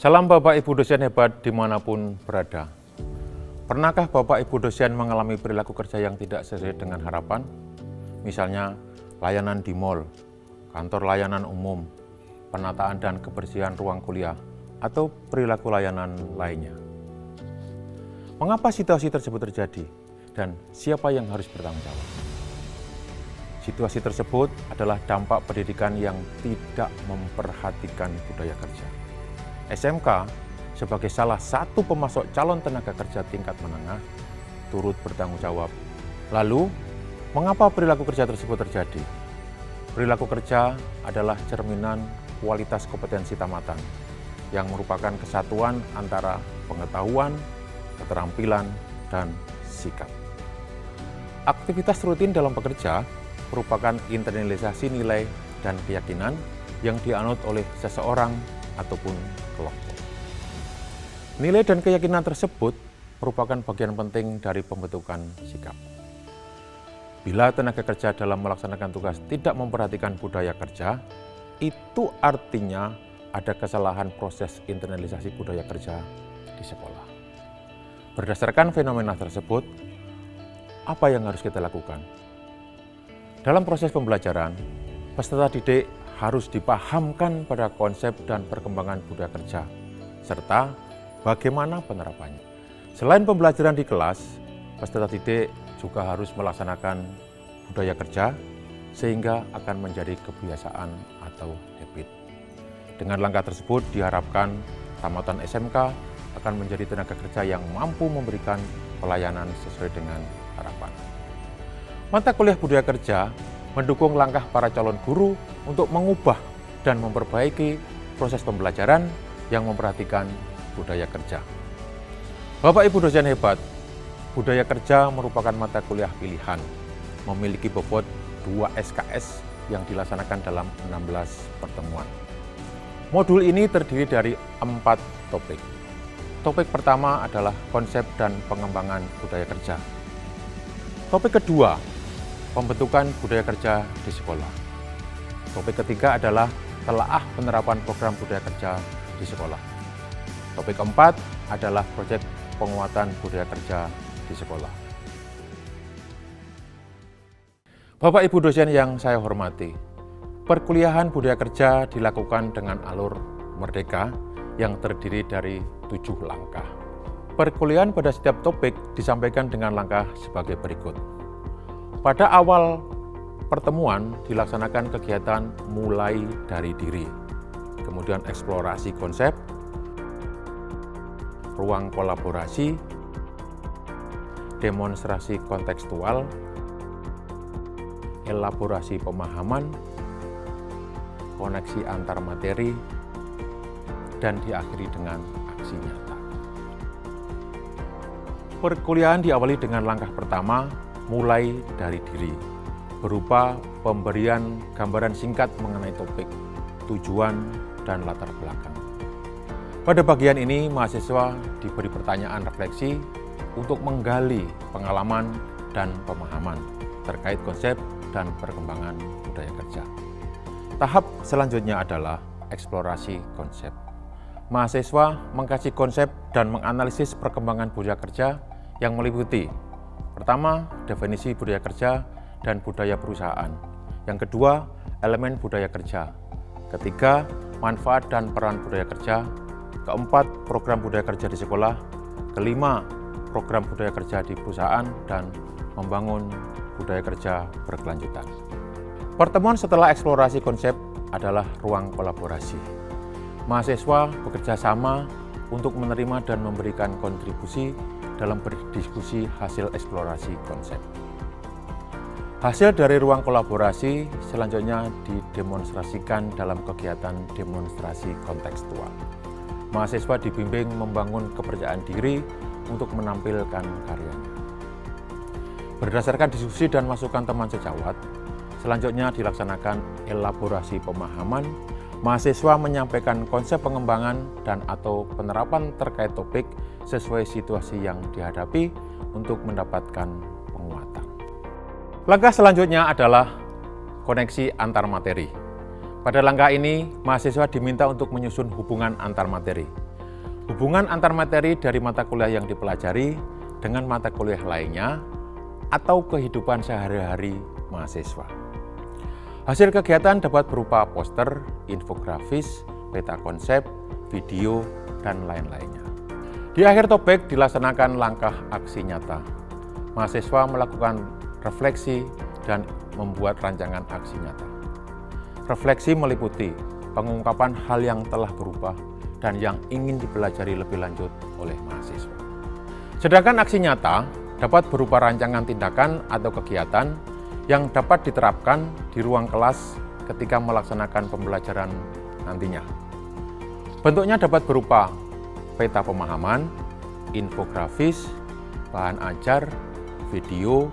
Salam Bapak Ibu dosen hebat dimanapun berada. Pernahkah Bapak Ibu dosen mengalami perilaku kerja yang tidak sesuai dengan harapan? Misalnya layanan di mal, kantor layanan umum, penataan dan kebersihan ruang kuliah, atau perilaku layanan lainnya. Mengapa situasi tersebut terjadi dan siapa yang harus bertanggung jawab? Situasi tersebut adalah dampak pendidikan yang tidak memperhatikan budaya kerja. SMK sebagai salah satu pemasok calon tenaga kerja tingkat menengah turut bertanggung jawab. Lalu, mengapa perilaku kerja tersebut terjadi? Perilaku kerja adalah cerminan kualitas kompetensi tamatan yang merupakan kesatuan antara pengetahuan, keterampilan, dan sikap. Aktivitas rutin dalam bekerja merupakan internalisasi nilai dan keyakinan yang dianut oleh seseorang ataupun kelompok. Nilai dan keyakinan tersebut merupakan bagian penting dari pembentukan sikap. Bila tenaga kerja dalam melaksanakan tugas tidak memperhatikan budaya kerja, itu artinya ada kesalahan proses internalisasi budaya kerja di sekolah. Berdasarkan fenomena tersebut, apa yang harus kita lakukan? Dalam proses pembelajaran, peserta didik harus dipahamkan pada konsep dan perkembangan budaya kerja, serta bagaimana penerapannya. Selain pembelajaran di kelas, peserta didik juga harus melaksanakan budaya kerja sehingga akan menjadi kebiasaan atau habit. Dengan langkah tersebut diharapkan tamatan SMK akan menjadi tenaga kerja yang mampu memberikan pelayanan sesuai dengan harapan. Mata kuliah budaya kerja mendukung langkah para calon guru untuk mengubah dan memperbaiki proses pembelajaran yang memperhatikan budaya kerja. Bapak Ibu dosen hebat, budaya kerja merupakan mata kuliah pilihan, memiliki bobot 2 SKS yang dilaksanakan dalam 16 pertemuan. Modul ini terdiri dari 4 topik. Topik pertama adalah konsep dan pengembangan budaya kerja. Topik kedua, pembentukan budaya kerja di sekolah. Topik ketiga adalah telaah penerapan program budaya kerja di sekolah. Topik keempat adalah proyek penguatan budaya kerja di sekolah. Bapak Ibu dosen yang saya hormati, perkuliahan budaya kerja dilakukan dengan alur merdeka yang terdiri dari 7 langkah. Perkuliahan pada setiap topik disampaikan dengan langkah sebagai berikut. Pada awal pertemuan dilaksanakan kegiatan mulai dari diri, kemudian eksplorasi konsep, ruang kolaborasi, demonstrasi kontekstual, elaborasi pemahaman, koneksi antar materi, dan diakhiri dengan aksi nyata. Perkuliahan diawali dengan langkah pertama, mulai dari diri, berupa pemberian gambaran singkat mengenai topik, tujuan, dan latar belakang. Pada bagian ini, mahasiswa diberi pertanyaan refleksi untuk menggali pengalaman dan pemahaman terkait konsep dan perkembangan budaya kerja. Tahap selanjutnya adalah eksplorasi konsep. Mahasiswa mengkaji konsep dan menganalisis perkembangan budaya kerja yang meliputi pertama, definisi budaya kerja dan budaya perusahaan. Yang kedua, elemen budaya kerja. Ketiga, manfaat dan peran budaya kerja. Keempat, program budaya kerja di sekolah. Kelima, program budaya kerja di perusahaan dan membangun budaya kerja berkelanjutan. Pertemuan setelah eksplorasi konsep adalah ruang kolaborasi. Mahasiswa bekerja sama untuk menerima dan memberikan kontribusi dalam berdiskusi hasil eksplorasi konsep. Hasil dari ruang kolaborasi selanjutnya didemonstrasikan dalam kegiatan demonstrasi kontekstual. Mahasiswa dibimbing membangun kepercayaan diri untuk menampilkan karyanya. Berdasarkan diskusi dan masukan teman sejawat, selanjutnya dilaksanakan elaborasi pemahaman. Mahasiswa menyampaikan konsep pengembangan dan atau penerapan terkait topik sesuai situasi yang dihadapi untuk mendapatkan penguatan. Langkah selanjutnya adalah koneksi antar materi. Pada langkah ini, mahasiswa diminta untuk menyusun hubungan antar materi. hubungan antar materi dari mata kuliah yang dipelajari dengan mata kuliah lainnya, atau kehidupan sehari-hari mahasiswa. Hasil kegiatan dapat berupa poster, infografis, peta konsep, video, dan lain-lainnya. Di akhir topik dilaksanakan langkah aksi nyata. Mahasiswa melakukan refleksi dan membuat rancangan aksi nyata. Refleksi meliputi pengungkapan hal yang telah berubah dan yang ingin dipelajari lebih lanjut oleh mahasiswa. Sedangkan aksi nyata dapat berupa rancangan tindakan atau kegiatan yang dapat diterapkan di ruang kelas ketika melaksanakan pembelajaran nantinya. Bentuknya dapat berupa peta pemahaman, infografis, bahan ajar, video,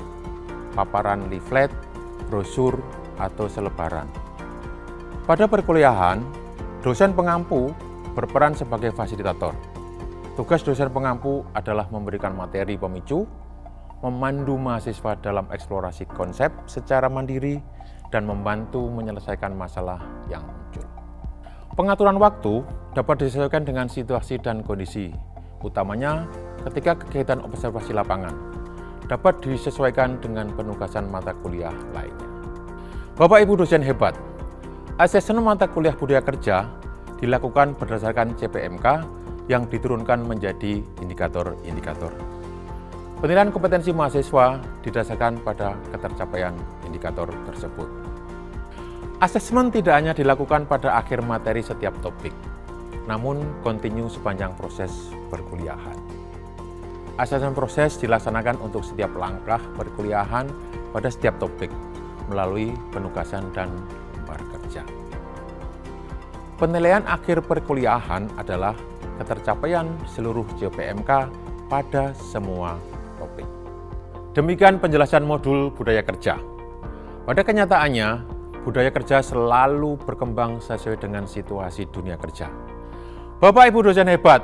paparan leaflet, brosur, atau selebaran. Pada perkuliahan, dosen pengampu berperan sebagai fasilitator. Tugas dosen pengampu adalah memberikan materi pemicu, memandu mahasiswa dalam eksplorasi konsep secara mandiri, dan membantu menyelesaikan masalah yang muncul. Pengaturan waktu dapat disesuaikan dengan situasi dan kondisi, utamanya ketika kegiatan observasi lapangan, dapat disesuaikan dengan penugasan mata kuliah lainnya. Bapak Ibu dosen hebat, asesmen mata kuliah budaya kerja dilakukan berdasarkan CPMK yang diturunkan menjadi indikator-indikator. Penilaian kompetensi mahasiswa didasarkan pada ketercapaian indikator tersebut. Asesmen tidak hanya dilakukan pada akhir materi setiap topik, namun kontinu sepanjang proses perkuliahan. Asesmen proses dilaksanakan untuk setiap langkah perkuliahan pada setiap topik melalui penugasan dan lembar kerja. Penilaian akhir perkuliahan adalah ketercapaian seluruh CPMK pada semua topik. Demikian penjelasan modul budaya kerja. Pada kenyataannya, budaya kerja selalu berkembang sesuai dengan situasi dunia kerja. Bapak Ibu dosen hebat,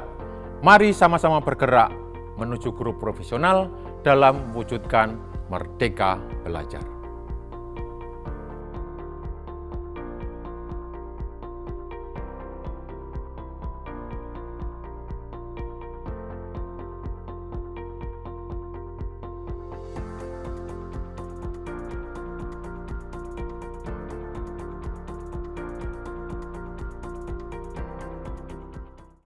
mari sama-sama bergerak menuju guru profesional dalam mewujudkan Merdeka Belajar.